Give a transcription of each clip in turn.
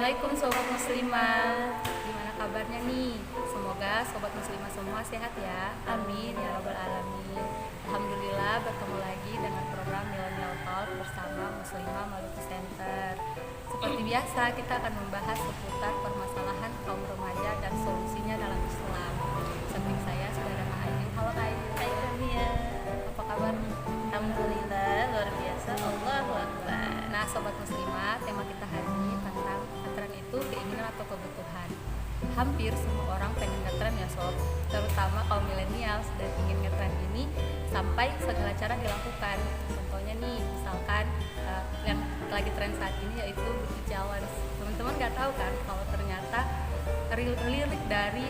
Assalamualaikum Sobat Muslimah. Gimana kabarnya nih? Semoga Sobat Muslimah semua sehat ya. Amin ya Rabbal Alamin. Alhamdulillah bertemu lagi dengan program Millennial Talk bersama Muslimah Maluku Center. Seperti biasa kita akan membahas seputar permasalahan kaum remaja dan solusinya dalam Islam. Samping saya sudah ada Kak Ayu. Halo Kak Ayu. Hai Kamia. Apa kabar? Alhamdulillah luar biasa. Allahu Akbar. Nah Sobat Muslimah, tema kita hari ini tentang ngetren itu keinginan atau kebutuhan. Hampir semua orang pengen ngetren ya Sob, terutama kaum milenial dan ingin ngetren ini sampai segala cara dilakukan. Contohnya nih, misalkan yang lagi tren saat ini yaitu beauty challenge. Teman-teman nggak tahu kan kalau ternyata lirik dari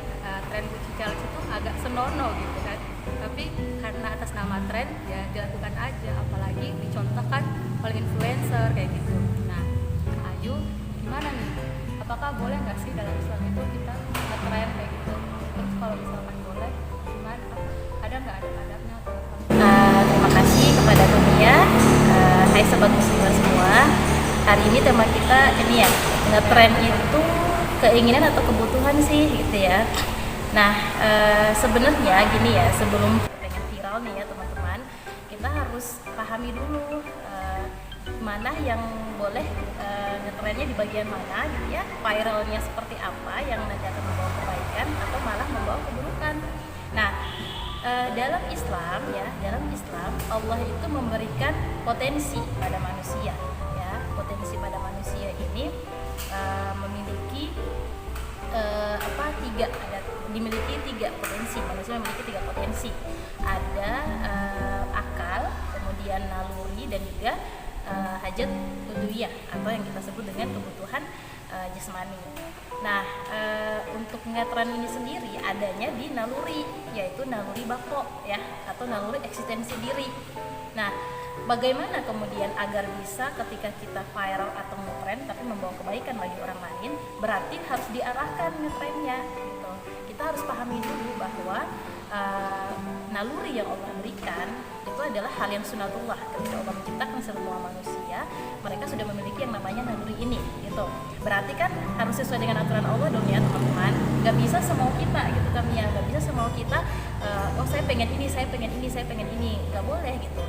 tren beauty challenge itu agak senonoh gitu kan. Tapi karena atas nama tren ya dilakukan aja, apalagi dicontohkan oleh influencer kayak gitu. Nah, Kak Ayu gimana nih? Apakah boleh nggak sih dalam Islam itu kita ngetren kayak gitu? Terus kalau misalkan boleh, gimana? Ada nggak adab-adabnya atau apa? Terima kasih kepada Kamia. Hai sobat muslimah semua. Hari ini tema kita ini ya, ngetren itu keinginan atau kebutuhan sih gitu ya. Nah, sebenarnya gini ya, sebelum pengen viral nih ya teman-teman, kita harus pahami dulu mana yang boleh ngetrennya di bagian mana gitu ya, viralnya seperti apa yang nanti akan membawa kebaikan atau malah membawa keburukan. Nah, dalam Islam ya, dalam Islam Allah itu memberikan potensi pada manusia ya. Potensi pada manusia ini memiliki dimiliki tiga potensi. Manusia memiliki tiga potensi. Ada akal, kemudian naluri, dan juga hajat udhiyah atau yang kita sebut dengan kebutuhan jasmani. Nah, untuk ngetren ini sendiri adanya di naluri, yaitu naluri bako ya, atau naluri eksistensi diri. Nah, bagaimana kemudian agar bisa ketika kita viral atau ngetren tapi membawa kebaikan bagi orang lain, berarti harus diarahkan ngetrennya gitu. Kita harus pahami dulu bahwa naluri yang Allah berikan itu adalah hal yang sunatullah. Ketika Allah menciptakan semua manusia, mereka sudah memiliki yang namanya naluri ini gitu. Berarti kan harus sesuai dengan aturan Allah dong ya teman-teman. Gak bisa semau kita gitu kan ya, gak bisa semau kita oh saya pengen ini, saya pengen ini, saya pengen ini, gak boleh gitu.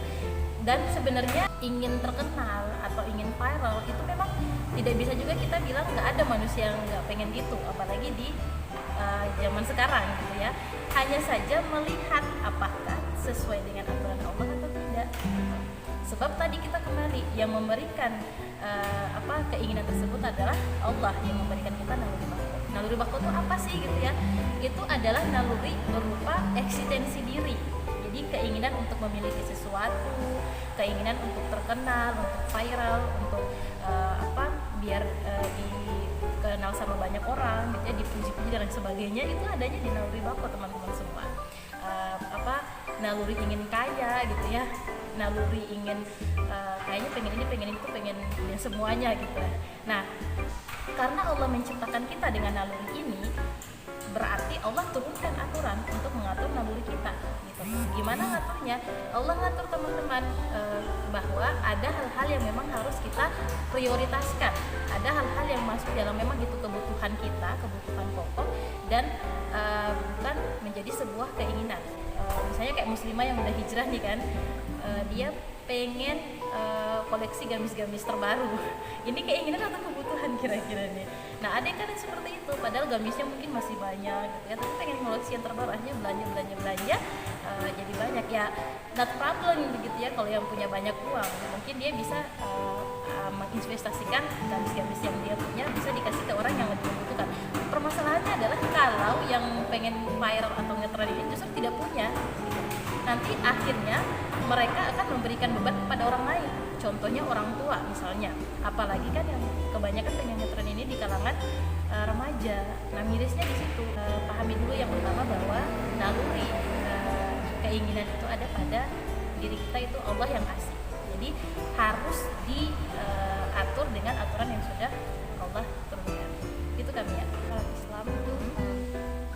Dan sebenarnya ingin terkenal atau ingin viral itu memang tidak bisa juga kita bilang nggak ada manusia yang nggak pengen gitu, apalagi di zaman sekarang gitu ya. Hanya saja melihat apakah sesuai dengan aturan Allah atau tidak. Sebab tadi kita kembali yang memberikan keinginan tersebut adalah Allah yang memberikan kita naluri bako. Naluri bako itu apa sih gitu ya? Itu adalah naluri berupa eksistensi diri. Jadi keinginan untuk memiliki sesuatu, keinginan untuk terkenal, untuk viral, untuk biar dikenal sama banyak orang, gitu ya, dipuji-puji dan sebagainya, itu adanya di naluri bako teman-teman semua. Naluri ingin kaya gitu ya, naluri ingin kayaknya pengen ini, pengen semuanya gitu. Nah, karena Allah menciptakan kita dengan naluri ini, berarti Allah turunkan aturan untuk mengatur naluri kita gitu. Gimana ngaturnya? Allah ngatur teman-teman bahwa ada hal-hal yang memang harus kita prioritaskan, ada hal-hal yang masuk dalam memang itu kebutuhan kita, kebutuhan pokok, dan bukan menjadi sebuah keinginan. Misalnya kayak muslimah yang udah hijrah nih kan, dia pengen koleksi gamis-gamis terbaru. Ini keinginan atau kebutuhan kira-kira nih? Nah, ada yang kan seperti itu, padahal gamisnya mungkin masih banyak gitu ya, tapi pengen koleksi yang terbaru, akhirnya belanja jadi banyak ya. Not problem begitu ya, kalau yang punya banyak uang mungkin dia bisa menginvestasikan gamis-gamis yang dia punya, bisa dikasih ke orang yang lebih membutuhkan. Permasalahannya adalah kalau yang pengen viral atau ngetren ini justru tidak punya gitu. Nanti akhirnya mereka akan memberikan beban kepada orang lain, contohnya orang tua misalnya. Apalagi kan yang kebanyakan pengen ngetren ini di kalangan remaja. Nah, mirisnya di situ. Pahami dulu yang pertama bahwa naluri keinginan itu ada pada diri kita, itu Allah yang kasih. Jadi harus diatur dengan aturan yang sudah Allah turunkan. Gitu kan ya. Kalau Islam itu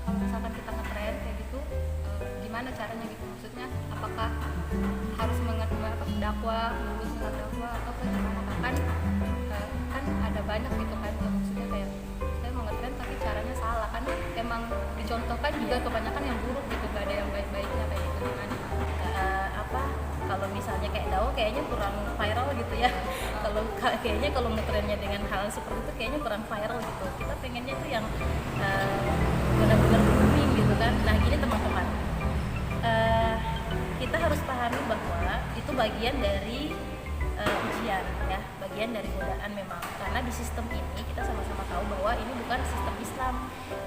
kalau misalkan kita ngetren kayak gitu, gimana caranya gitu? Maksudnya apakah harus dakwah, menurut dakwah, atau kan ada banyak gitu kan, maksudnya kayak dicontohkan juga kebanyakan yang buruk gitu, gak ada yang baik-baiknya kayak gitu. Gimana? Kalau misalnya kayak dakwah kayaknya kurang viral gitu ya. Kayaknya kalau ngetrennya dengan hal seperti itu kayaknya kurang viral gitu. Kita pengennya tuh yang benar-benar booming gitu kan. Nah gini teman-teman, kita harus pahami bahwa itu bagian dari ujian ya, bagian dari godaan memang, karena di sistem ini kita sama-sama tahu bahwa ini bukan sistem Islam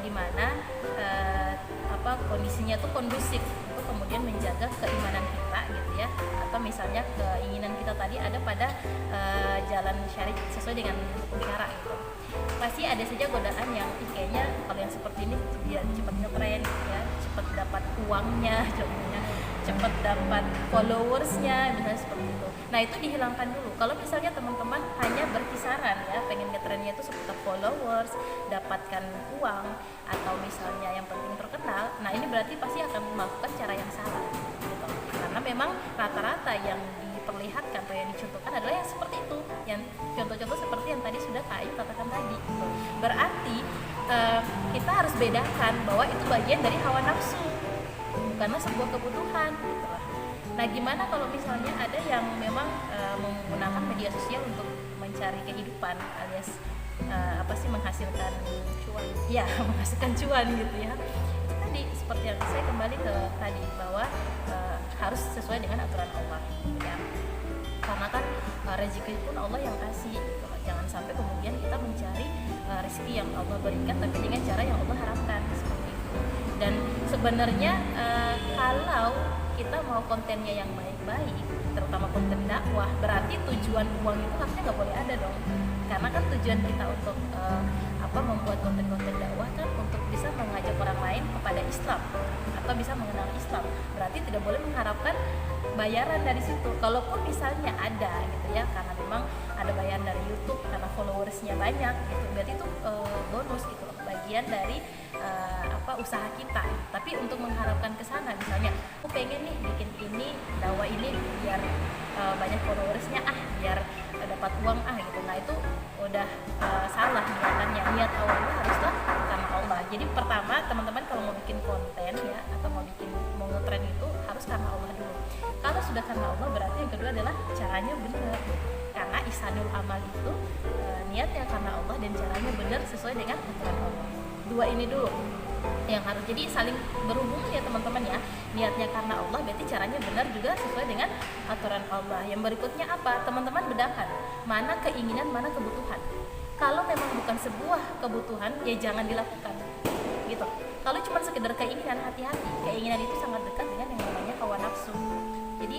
di mana kondisinya tuh kondusif untuk kemudian menjaga keimanan kita gitu ya, atau misalnya keinginan kita tadi ada pada jalan syar'i sesuai dengan hukum syara gitu. Pasti ada saja godaan yang kayaknya kalau yang seperti ini biar cepat ngetren ya, cepat dapat uangnya contohnya, cepat dapat followersnya misalnya seperti itu. Nah itu dihilangkan dulu. Kalau misalnya teman-teman hanya berkisaran ya, pengen ngetrennya itu seputar followers, dapatkan uang, atau misalnya yang penting terkenal, nah ini berarti pasti akan melakukan cara yang salah gitu. Karena memang rata-rata yang diperlihatkan atau yang dicontohkan adalah yang seperti itu, yang contoh-contoh seperti yang tadi sudah Kak Ayu katakan tadi gitu. Berarti kita harus bedakan bahwa itu bagian dari hawa nafsu, bukanlah sebuah kebutuhan gitu lah. Nah gimana kalau misalnya ada yang memang menggunakan media sosial untuk mencari kehidupan alias menghasilkan cuan ya, menghasilkan cuan gitu ya. Itu tadi seperti yang saya kembali ke tadi bahwa harus sesuai dengan aturan Allah ya, karena kan rezeki pun Allah yang kasih gitu. Jangan sampai kemudian kita mencari rezeki yang Allah berikan tapi dengan cara yang Allah harapkan seperti itu. Dan sebenarnya kalau kita mau kontennya yang baik-baik, terutama konten dakwah, berarti tujuan uang itu harusnya nggak boleh ada dong. Karena kan tujuan kita untuk membuat konten-konten dakwah kan untuk bisa mengajak orang lain kepada Islam atau bisa mengenal Islam. Berarti tidak boleh mengharapkan bayaran dari situ. Kalaupun misalnya ada gitu ya, karena memang ada bayaran dari YouTube karena followersnya banyak gitu, berarti itu bonus gitu, bagian dari usaha kita. Tapi untuk mengharapkan ke sana, misalnya aku pengen nih bikin ini dakwah ini biar banyak followersnya biar dapat uang gitu. Nah itu udah salah niatannya. Niat awalnya haruslah karena Allah. Jadi pertama teman-teman kalau mau bikin konten ya, atau mau ngetren itu harus karena Allah dulu. Kalau sudah karena Allah berarti yang kedua adalah caranya benar. Karena ihsanul amal itu niatnya karena Allah dan caranya benar sesuai dengan aturan Allah. Dua ini dulu yang harus, jadi saling berhubungan ya teman-teman ya. Niatnya karena Allah berarti caranya benar juga sesuai dengan aturan Allah. Yang berikutnya apa? Teman-teman bedakan mana keinginan, mana kebutuhan. Kalau memang bukan sebuah kebutuhan ya jangan dilakukan gitu. Kalau cuma sekedar keinginan, hati-hati. Keinginan itu sangat dekat dengan yang namanya hawa nafsu. Jadi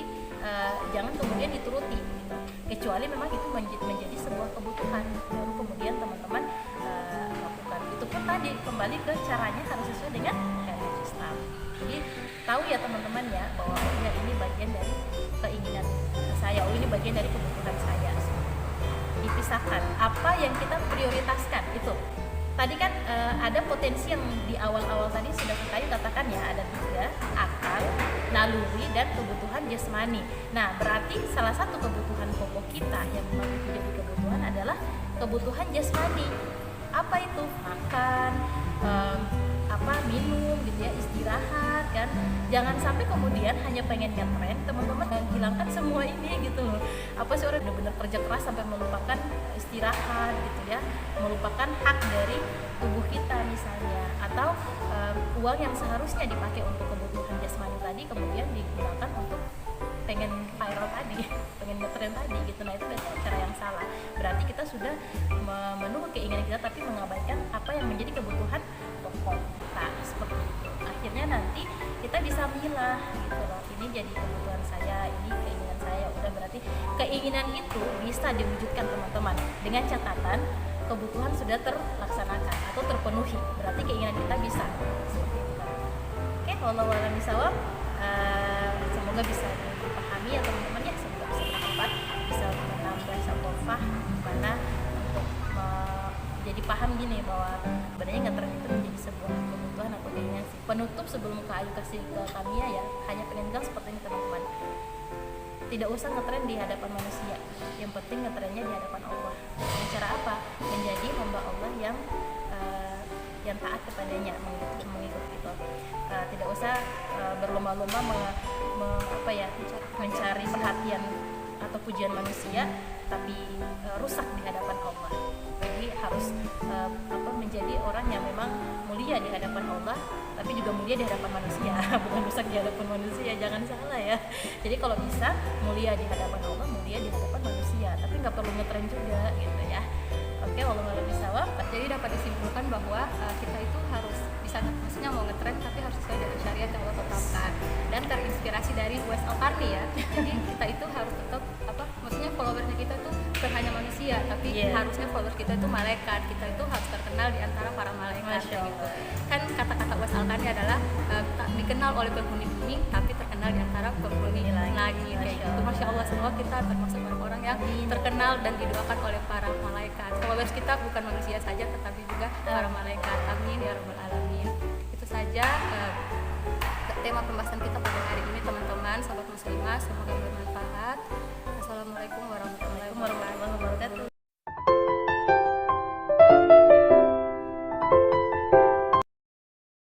jangan kemudian dituruti gitu. Kecuali memang itu menjadi sebuah kebutuhan, baru kemudian teman-teman lakukan. Itu pun tadi kembali ke caranya harus sesuai dengan syariat Islam. Jadi tahu ya teman-teman ya bahwa ini bagian dari keinginan saya, ini bagian dari kebutuhan saya. Dipisahkan apa yang kita prioritaskan itu. Tadi kan ada potensi yang di awal-awal tadi sudah kita katakan ya, ada 3, akal, naluri, dan kebutuhan jasmani. Nah berarti salah satu kebutuhan pokok kita yang memang menjadi kebutuhan adalah kebutuhan jasmani. Apa itu? Makan, minum gitu ya, istirahat kan. Jangan sampai kemudian hanya pengen ngetren, teman-teman menghilangkan semua ini gitu loh. Apa sih, orang benar-benar kerja keras sampai melupakan istirahat gitu ya, melupakan hak dari tubuh kita misalnya, atau uang yang seharusnya dipakai untuk kebutuhan jasmani tadi kemudian digunakan untuk pengen viral tadi, pengen ngetren tadi gitu. Nah itu berarti cara yang salah. Berarti kita sudah memenuhi keinginan kita tapi mengabaikan apa yang menjadi kebutuhan pokok. Nah seperti itu. Akhirnya nanti kita bisa milah gitu loh. Ini jadi kebutuhan saya, ini keinginan saya. Udah berarti keinginan itu bisa diwujudkan teman-teman dengan catatan kebutuhan sudah terlaksanakan atau terpenuhi. Berarti keinginan kita bisa. Seperti itu kan. Oke, wallahu a'lam bishawab. Semoga bisa dipahami ya teman-teman ya, semoga bisa bermanfaat, bisa menambah syafafah karena untuk jadi paham gini bahwa sebenarnya ngetren itu menjadi sebuah kebutuhan atau keinginan sih. Penutup sebelum Kak Ayu kasih ke kami ya, hanya pengen bilang seperti ini teman-teman. Tidak usah ngetren di hadapan manusia, yang penting ngetrennya di hadapan Allah. Dengan cara apa? Menjadi hamba Allah yang taat kepadanya, mengikuti gitu. Tidak usah berlomba-lomba mencari perhatian atau pujian manusia, tapi rusak di hadapan Allah. Jadi harus menjadi orang yang memang mulia di hadapan Allah, tapi juga mulia di hadapan manusia. Bukan rusak di hadapan manusia, jangan salah ya. Jadi kalau bisa mulia di hadapan Allah, mulia di hadapan manusia, tapi nggak perlu ngetren juga gitu ya. Oke, wallahu a'lam bishawab. Jadi dapat disimpulkan bahwa kita itu harus bisa, maksudnya mau ngetren tapi harus sesuai dengan syariat yang Allah tetapkan dan terinspirasi dari Uwais Al-Qarni ya. Jadi kita itu harus tetap maksudnya followersnya kita itu bukan hanya manusia, tapi harusnya followers kita itu malaikat. Kita itu harus terkenal di antara para malaikat gitu. Kan kata-kata Uwais Al-Qarni adalah tak dikenal oleh penghuni bumi tapi terkenal di antara penghuni langit kayak gitu. Masya Allah, semoga kita termasuk orang-orang yang terkenal dan didoakan oleh para malaikat. Followers kita bukan manusia saja tetapi juga para malaikat. Amin ya rabbal alamin. Itu saja tema pembahasan kita pada hari ini teman-teman, sahabat muslimah, semoga bermanfaat. Assalamualaikum warahmatullahi wabarakatuh.